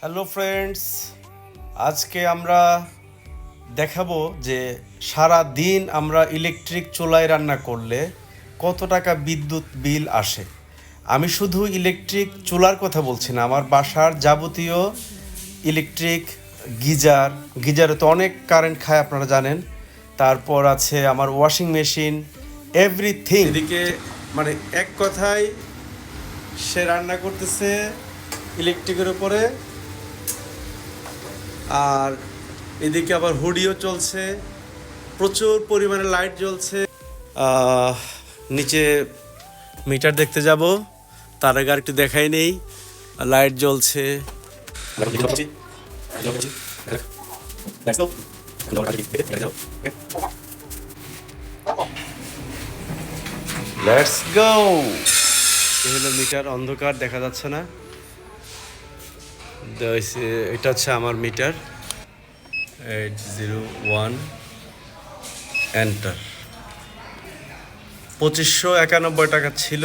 Hello friends, আজকে আমরা দেখাবো যে সারা দিন আমরা ইলেকট্রিক চুলায় রান্না করলে কত টাকা বিদ্যুৎ বিল আসে। আমি শুধু ইলেকট্রিক চুলার কথা বলছি না, আমার বাসার যাবতীয় ইলেকট্রিক গিজারে তো অনেক কারেন্ট খায়, আপনারা জানেন। তারপর আছে আমার ওয়াশিং মেশিন, এভরিথিং। এদিকে মানে এক কথায় সে রান্না করতেছে ইলেকট্রিকের উপরে, আর এদিকে আবার হুডিও চলছে, প্রচুর পরিমাণে লাইট জ্বলছে। নিচে মিটার দেখতে যাব, তার আগে একটু দেখাই নেই। লাইট জ্বলছে, লেটস গো। এই হলো মিটার, অন্ধকার দেখা যাচ্ছে না। এটা হচ্ছে আমার মিটার 801 এন্টার। 2591 টাকা ছিল,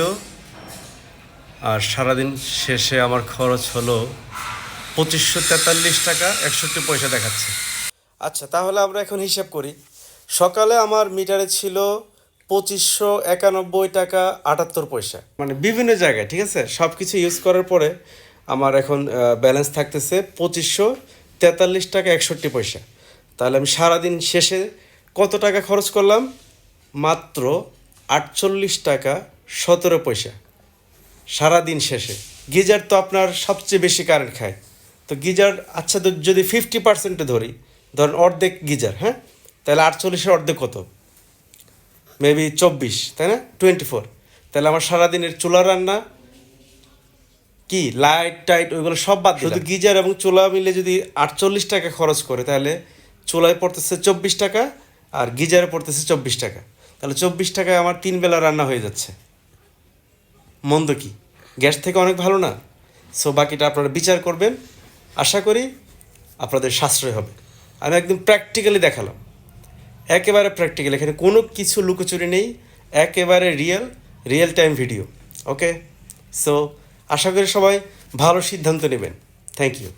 আর সারাদিন শেষে আমার খরচ হলো 2543 টাকা 61 পয়সা দেখাচ্ছে। আচ্ছা, তাহলে আমরা এখন হিসাব করি। সকালে আমার মিটারে ছিল 2591 টাকা 78 পয়সা, মানে বিভিন্ন জায়গায়, ঠিক আছে, সব কিছু ইউজ করার পরে আমার এখন ব্যালেন্স থাকতেছে 2543 টাকা 61 পয়সা। তাহলে আমি সারাদিন শেষে কত টাকা খরচ করলাম? মাত্র 48 টাকা 17 পয়সা সারাদিন শেষে। গিজার তো আপনার সবচেয়ে বেশি কারেন্ট খায়, তো গিজার আচ্ছা যদি 50% ধরি, ধরেন অর্ধেক গিজার, হ্যাঁ, তাহলে 48-এর অর্ধেক কত? মেবি 24, তাই না? 24। তাহলে আমার সারাদিনের চুলা রান্না কি, লাইট টাইট ওইগুলো সব বাদ, শুধু গিজার এবং চুলা মিলে যদি 48 টাকা খরচ করে, তাহলে চুলায় পড়তেছে 24 টাকা আর গিজারে পড়তেছে 24 টাকা। তাহলে 24 টাকায় আমার 3 বেলা রান্না হয়ে যাচ্ছে। মন্দ কি? গ্যাস থেকে অনেক ভালো না? সো বাকিটা আপনারা বিচার করবেন, আশা করি আপনাদের সাশ্রয় হবে। আমি একদম প্র্যাকটিক্যালি দেখালাম, একেবারে প্র্যাকটিক্যাল, এখানে কোনো কিছু লুকোচুরি নেই, একেবারে real time video. Okay, so আশা করি সবাই ভালো সিদ্ধান্ত নেবেন। Thank you.